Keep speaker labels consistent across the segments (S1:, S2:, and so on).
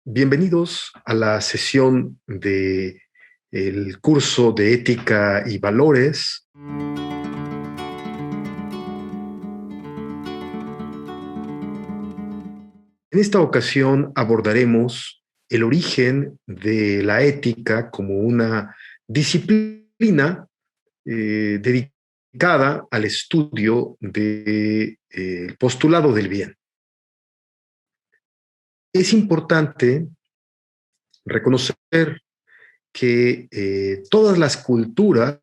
S1: Bienvenidos a la sesión de el curso de Ética y Valores. En esta ocasión abordaremos el origen de la ética como una disciplina dedicada al estudio del postulado del bien. Es importante reconocer que todas las culturas,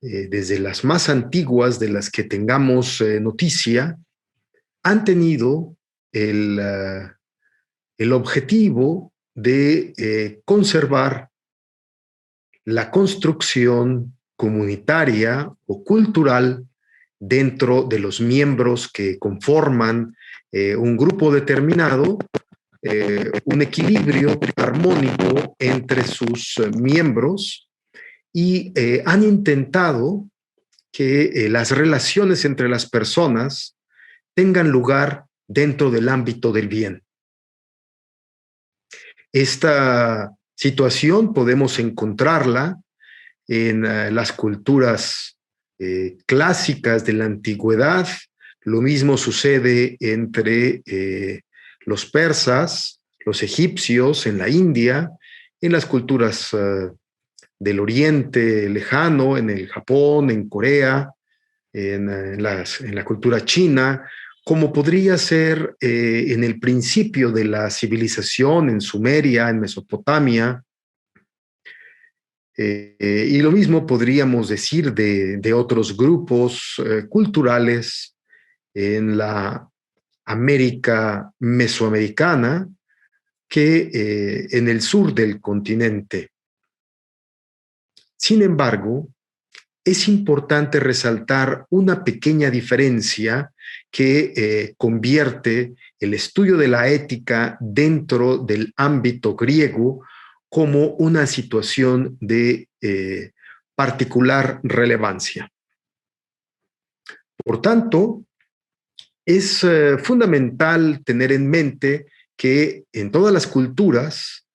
S1: desde las más antiguas de las que tengamos noticia, han tenido el objetivo de conservar la construcción comunitaria o cultural dentro de los miembros que conforman un grupo determinado, un equilibrio armónico entre sus miembros y han intentado que las relaciones entre las personas tengan lugar dentro del ámbito del bien. Esta situación podemos encontrarla en las culturas clásicas de la antigüedad. Lo mismo sucede entre los persas, los egipcios, en la India, en las culturas del Oriente Lejano, en el Japón, en Corea, en la cultura china, como podría ser en el principio de la civilización en Sumeria, en Mesopotamia, y lo mismo podríamos decir de otros grupos culturales en la América mesoamericana que en el sur del continente. Sin embargo, es importante resaltar una pequeña diferencia que convierte el estudio de la ética dentro del ámbito griego como una situación de particular relevancia. Por tanto, es fundamental tener en mente que en todas las culturas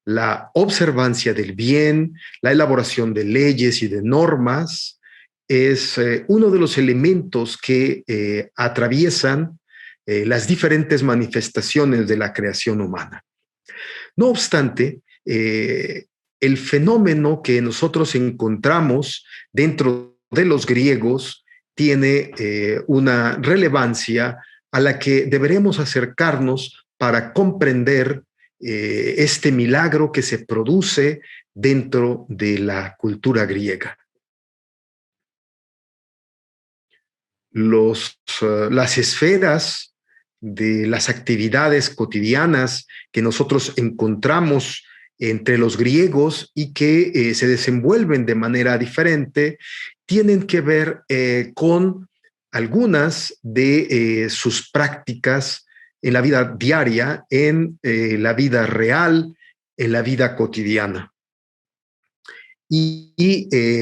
S1: la observancia del bien, la elaboración de leyes y de normas es uno de los elementos que atraviesan las diferentes manifestaciones de la creación humana. No obstante, el fenómeno que nosotros encontramos dentro de los griegos tiene una relevancia a la que deberemos acercarnos para comprender este milagro que se produce dentro de la cultura griega. Las esferas de las actividades cotidianas que nosotros encontramos entre los griegos y que se desenvuelven de manera diferente, tienen que ver con algunas de sus prácticas en la vida diaria, en la vida real, en la vida cotidiana.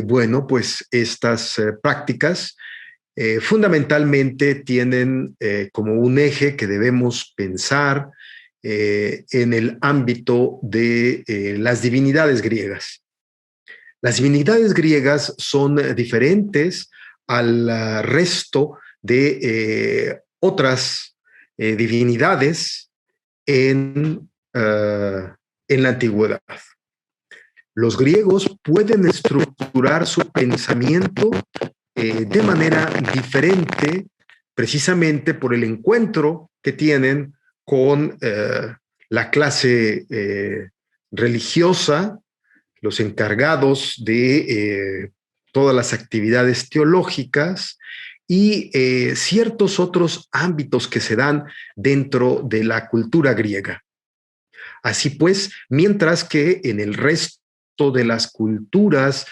S1: Bueno, pues estas prácticas fundamentalmente tienen como un eje que debemos pensar en el ámbito de las divinidades griegas. Las divinidades griegas son diferentes al resto de otras divinidades en la antigüedad. Los griegos pueden estructurar su pensamiento de manera diferente, precisamente por el encuentro que tienen con la clase religiosa, los encargados de todas las actividades teológicas y ciertos otros ámbitos que se dan dentro de la cultura griega. Así pues, mientras que en el resto de las culturas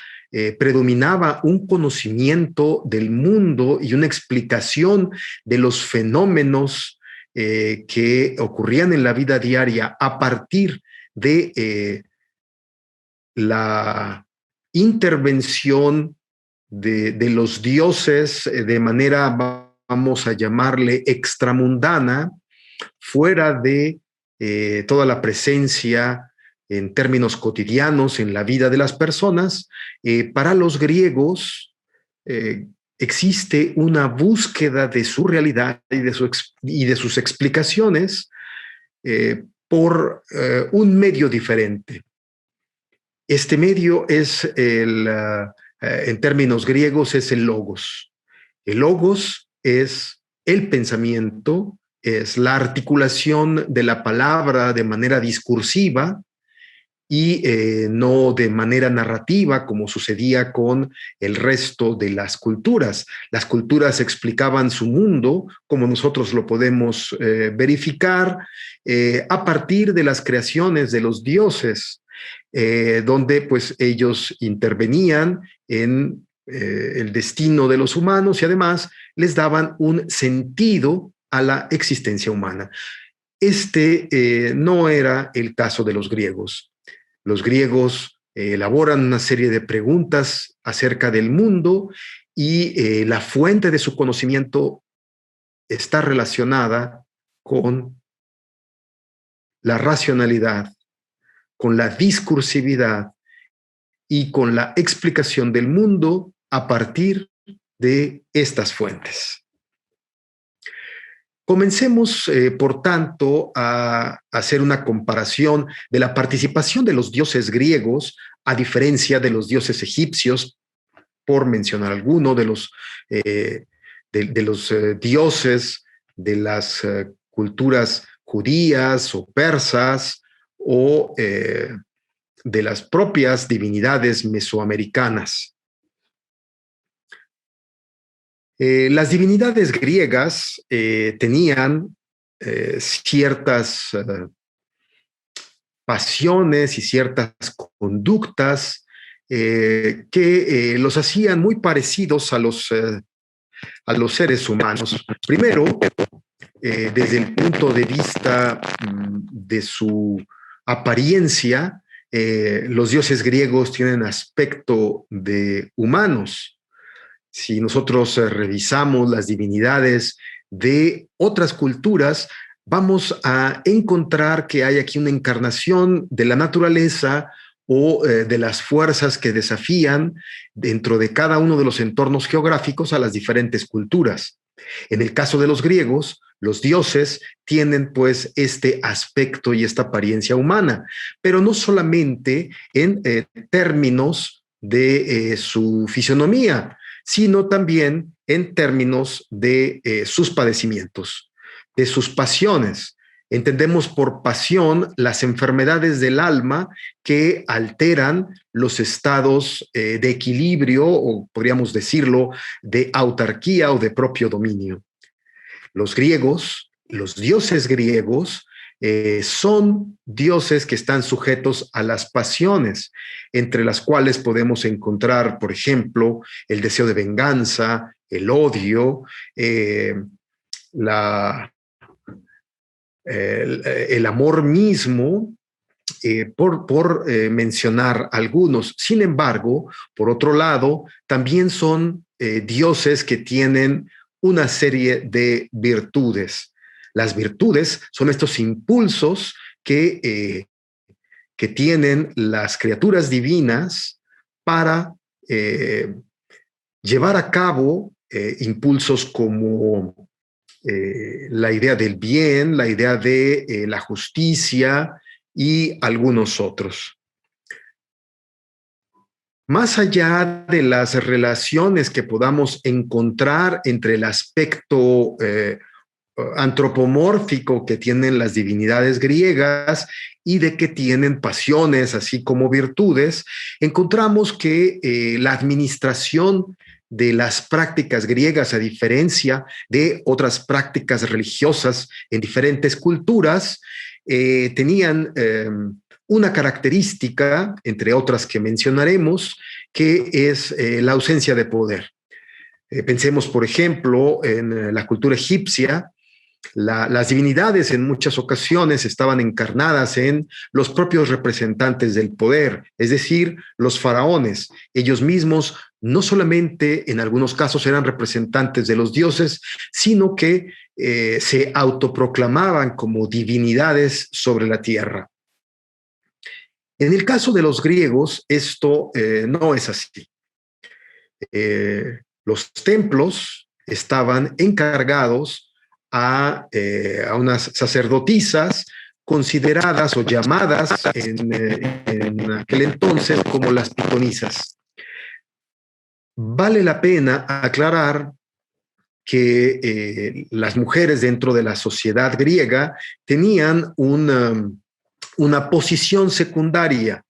S1: predominaba un conocimiento del mundo y una explicación de los fenómenos que ocurrían en la vida diaria a partir de la intervención de los dioses de manera, vamos a llamarle, extramundana, fuera de toda la presencia en términos cotidianos en la vida de las personas. Para los griegos existe una búsqueda de su realidad y de sus explicaciones por un medio diferente. Este medio es en términos griegos, es el logos. El logos es el pensamiento, es la articulación de la palabra de manera discursiva y no de manera narrativa, como sucedía con el resto de las culturas. Las culturas explicaban su mundo, como nosotros lo podemos verificar, a partir de las creaciones de los dioses, donde pues ellos intervenían en el destino de los humanos y además les daban un sentido a la existencia humana. No era el caso de los griegos. Los griegos elaboran una serie de preguntas acerca del mundo y la fuente de su conocimiento está relacionada con la racionalidad, con la discursividad y con la explicación del mundo a partir de estas fuentes. Comencemos, por tanto, a hacer una comparación de la participación de los dioses griegos a diferencia de los dioses egipcios, por mencionar alguno de los dioses de las culturas judías o persas o de las propias divinidades mesoamericanas. Las divinidades griegas tenían ciertas pasiones y ciertas conductas que los hacían muy parecidos a los seres humanos. Primero, desde el punto de vista de su apariencia, los dioses griegos tienen aspecto de humanos. Si nosotros revisamos las divinidades de otras culturas, vamos a encontrar que hay aquí una encarnación de la naturaleza o de las fuerzas que desafían dentro de cada uno de los entornos geográficos a las diferentes culturas. En el caso de los griegos, los dioses tienen pues este aspecto y esta apariencia humana, pero no solamente en términos de su fisionomía, sino también en términos de sus padecimientos, de sus pasiones. Entendemos por pasión las enfermedades del alma que alteran los estados de equilibrio, o podríamos decirlo, de autarquía o de propio dominio. Los griegos, los dioses griegos, son dioses que están sujetos a las pasiones, entre las cuales podemos encontrar, por ejemplo, el deseo de venganza, el odio, el amor mismo, por mencionar algunos. Sin embargo, por otro lado, también son dioses que tienen una serie de virtudes. Las virtudes son estos impulsos que tienen las criaturas divinas para llevar a cabo impulsos como la idea del bien, la idea de la justicia y algunos otros. Más allá de las relaciones que podamos encontrar entre el aspecto antropomórfico que tienen las divinidades griegas y de que tienen pasiones así como virtudes, encontramos que la administración de las prácticas griegas, a diferencia de otras prácticas religiosas en diferentes culturas, tenían una característica, entre otras que mencionaremos, que es la ausencia de poder. Pensemos, por ejemplo, en la cultura egipcia. Las divinidades en muchas ocasiones estaban encarnadas en los propios representantes del poder, es decir, los faraones. Ellos mismos no solamente en algunos casos eran representantes de los dioses, sino que se autoproclamaban como divinidades sobre la tierra. En el caso de los griegos, esto no es así. Los templos estaban encargados a unas sacerdotisas consideradas o llamadas en aquel entonces como las pitonisas. Vale la pena aclarar que las mujeres dentro de la sociedad griega tenían una posición secundaria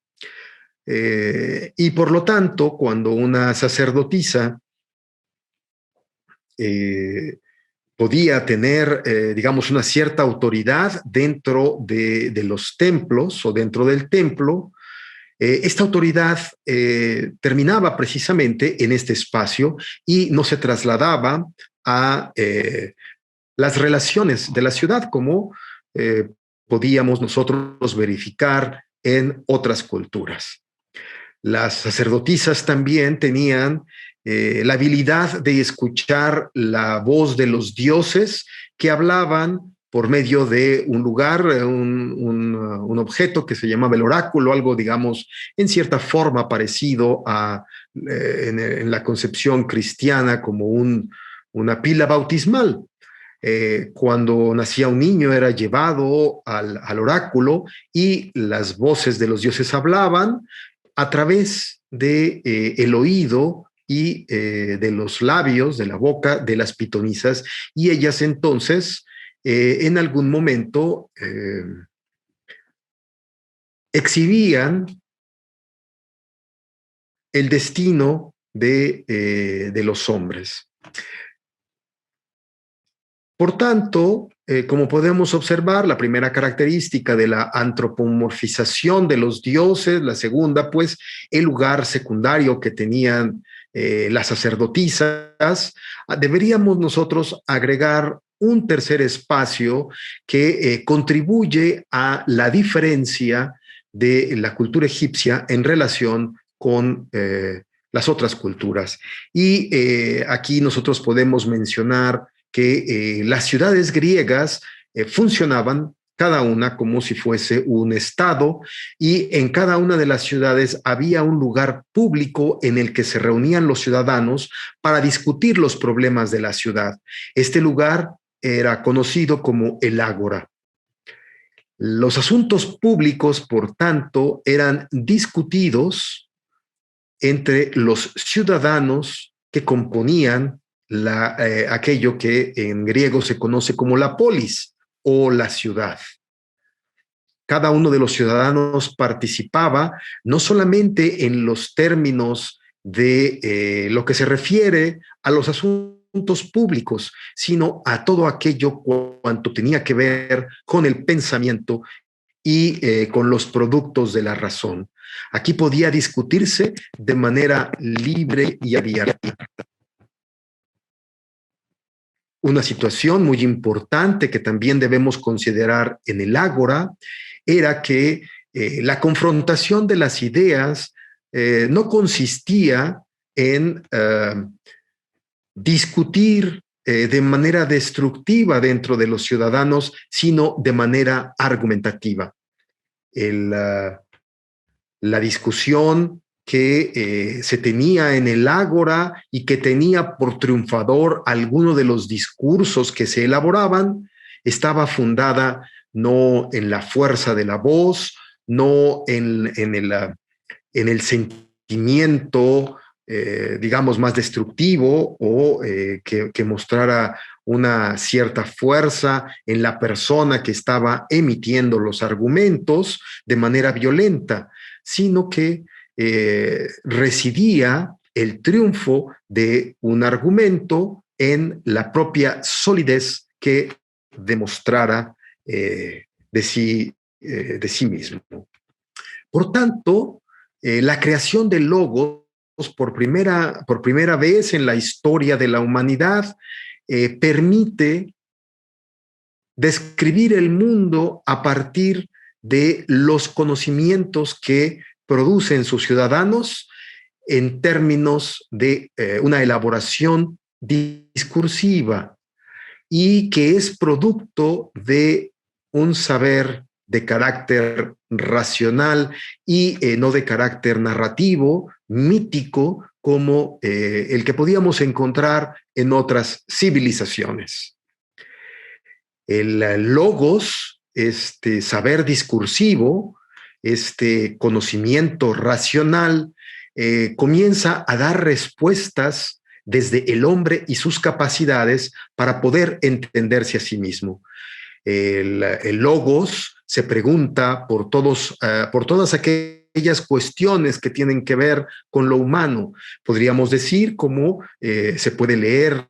S1: y por lo tanto cuando una sacerdotisa podía tener, digamos, una cierta autoridad dentro de los templos o dentro del templo, esta autoridad terminaba precisamente en este espacio y no se trasladaba a las relaciones de la ciudad como podíamos nosotros verificar en otras culturas. Las sacerdotisas también tenían la habilidad de escuchar la voz de los dioses que hablaban por medio de un lugar, un objeto que se llamaba el oráculo, algo, digamos, en cierta forma parecido a, en la concepción cristiana como una pila bautismal. Cuando nacía un niño era llevado al oráculo y las voces de los dioses hablaban a través de el oído y de los labios, de la boca de las pitonisas, y ellas entonces en algún momento exhibían el destino de los hombres. Por tanto, como podemos observar, la primera característica de la antropomorfización de los dioses, la segunda, pues, el lugar secundario que tenían las sacerdotisas, deberíamos nosotros agregar un tercer espacio que contribuye a la diferencia de la cultura egipcia en relación con las otras culturas. Y aquí nosotros podemos mencionar que las ciudades griegas funcionaban cada una como si fuese un estado y en cada una de las ciudades había un lugar público en el que se reunían los ciudadanos para discutir los problemas de la ciudad. Este lugar era conocido como el ágora. Los asuntos públicos, por tanto, eran discutidos entre los ciudadanos que componían aquello que en griego se conoce como la polis o la ciudad. Cada uno de los ciudadanos participaba no solamente en los términos de lo que se refiere a los asuntos públicos, sino a todo aquello cuanto tenía que ver con el pensamiento y con los productos de la razón. Aquí podía discutirse de manera libre y abierta. Una situación muy importante que también debemos considerar en el ágora era que la confrontación de las ideas no consistía en discutir de manera destructiva dentro de los ciudadanos, sino de manera argumentativa. La discusión que se tenía en el ágora y que tenía por triunfador alguno de los discursos que se elaboraban, estaba fundada no en la fuerza de la voz, no en el sentimiento, digamos, más destructivo o que mostrara una cierta fuerza en la persona que estaba emitiendo los argumentos de manera violenta, sino que residía el triunfo de un argumento en la propia solidez que demostrara de sí mismo. Por tanto, la creación de logos por primera vez en la historia de la humanidad permite describir el mundo a partir de los conocimientos que producen sus ciudadanos en términos de una elaboración discursiva y que es producto de un saber de carácter racional y no de carácter narrativo, mítico, como el que podíamos encontrar en otras civilizaciones. El logos, este saber discursivo, este conocimiento racional, comienza a dar respuestas desde el hombre y sus capacidades para poder entenderse a sí mismo. El logos se pregunta por todas aquellas cuestiones que tienen que ver con lo humano. Podríamos decir, como se puede leer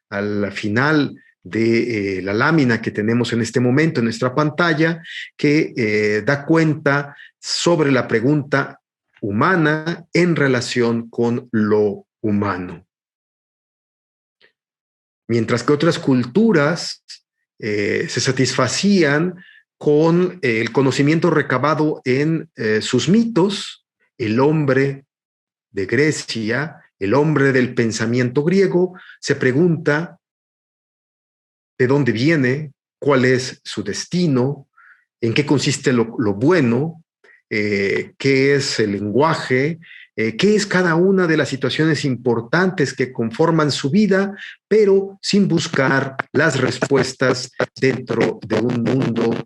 S1: al final de la lámina que tenemos en este momento en nuestra pantalla, que da cuenta sobre la pregunta humana en relación con lo humano. Mientras que otras culturas se satisfacían con el conocimiento recabado en sus mitos, el hombre de Grecia, el hombre del pensamiento griego, se pregunta de dónde viene, cuál es su destino, en qué consiste lo bueno, qué es el lenguaje, qué es cada una de las situaciones importantes que conforman su vida, pero sin buscar las respuestas dentro de un mundo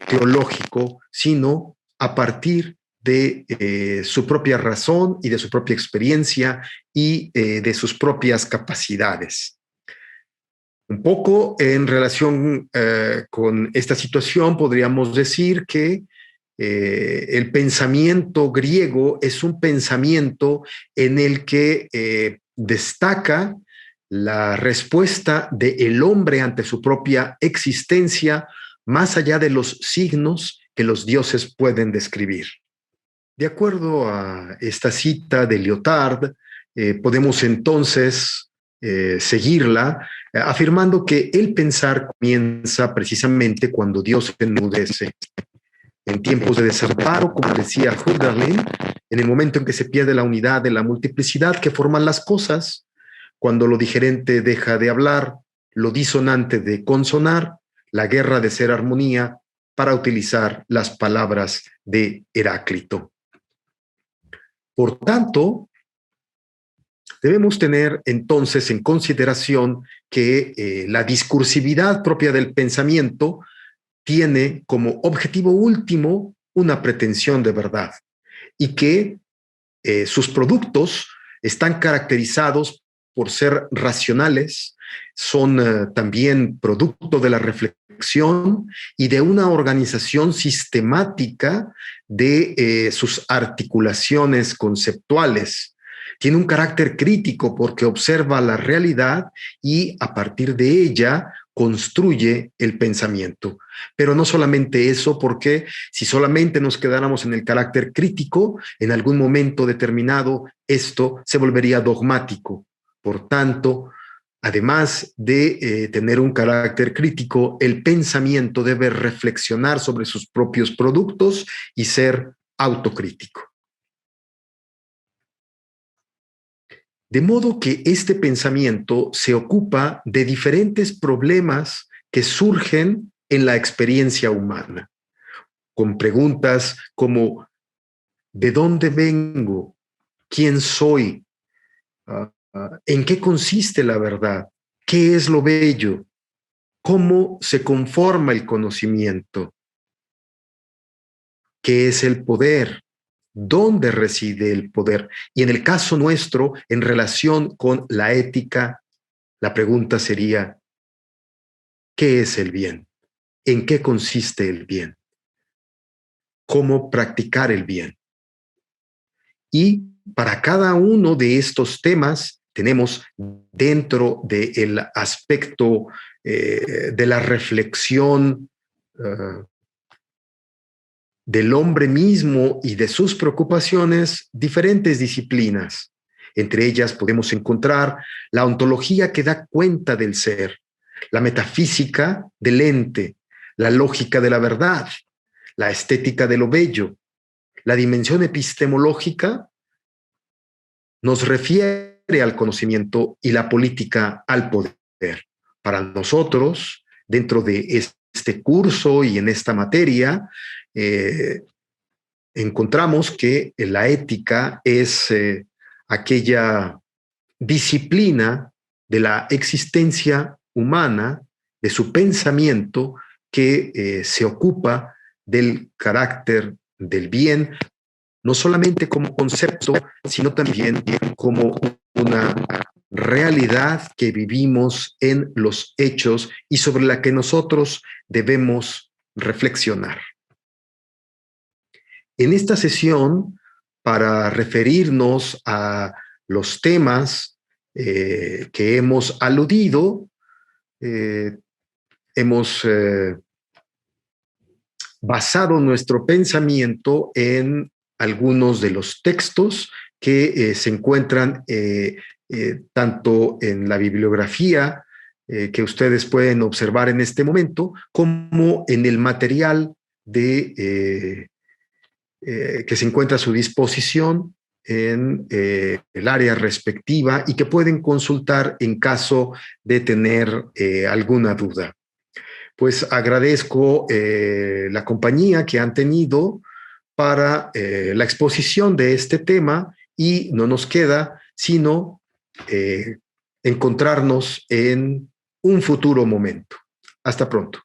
S1: teológico, sino a partir de su propia razón y de su propia experiencia y de sus propias capacidades. Un poco en relación con esta situación, podríamos decir que el pensamiento griego es un pensamiento en el que destaca la respuesta del hombre ante su propia existencia, más allá de los signos que los dioses pueden describir. De acuerdo a esta cita de Lyotard, podemos entonces seguirla afirmando que el pensar comienza precisamente cuando Dios enmudece. En tiempos de desamparo, como decía Hölderlin, en el momento en que se pierde la unidad de la multiplicidad que forman las cosas, cuando lo diferente deja de hablar, lo disonante de consonar, la guerra de ser armonía, para utilizar las palabras de Heráclito. Por tanto, debemos tener entonces en consideración que la discursividad propia del pensamiento tiene como objetivo último una pretensión de verdad y que sus productos están caracterizados por ser racionales, son también producto de la reflexión y de una organización sistemática de sus articulaciones conceptuales. Tiene un carácter crítico porque observa la realidad y a partir de ella construye el pensamiento. Pero no solamente eso, porque si solamente nos quedáramos en el carácter crítico, en algún momento determinado, esto se volvería dogmático. Por tanto, además de tener un carácter crítico, el pensamiento debe reflexionar sobre sus propios productos y ser autocrítico. De modo que este pensamiento se ocupa de diferentes problemas que surgen en la experiencia humana, con preguntas como ¿de dónde vengo? ¿Quién soy? ¿En qué consiste la verdad? ¿Qué es lo bello? ¿Cómo se conforma el conocimiento? ¿Qué es el poder? ¿Dónde reside el poder? Y en el caso nuestro, en relación con la ética, la pregunta sería, ¿qué es el bien? ¿En qué consiste el bien? ¿Cómo practicar el bien? Y para cada uno de estos temas tenemos dentro del aspecto de la reflexión del hombre mismo y de sus preocupaciones diferentes disciplinas. Entre ellas podemos encontrar la ontología que da cuenta del ser, la metafísica del ente, la lógica de la verdad, la estética de lo bello, la dimensión epistemológica nos refiere al conocimiento y la política al poder. Para nosotros, dentro de este curso y en esta materia, encontramos que la ética es aquella disciplina de la existencia humana, de su pensamiento, que se ocupa del carácter del bien, no solamente como concepto, sino también como una realidad que vivimos en los hechos y sobre la que nosotros debemos reflexionar. En esta sesión, para referirnos a los temas que hemos aludido, hemos basado nuestro pensamiento en algunos de los textos que se encuentran tanto en la bibliografía que ustedes pueden observar en este momento, como en el material que se encuentra a su disposición en el área respectiva y que pueden consultar en caso de tener alguna duda. Pues agradezco la compañía que han tenido para la exposición de este tema y no nos queda sino encontrarnos en un futuro momento. Hasta pronto.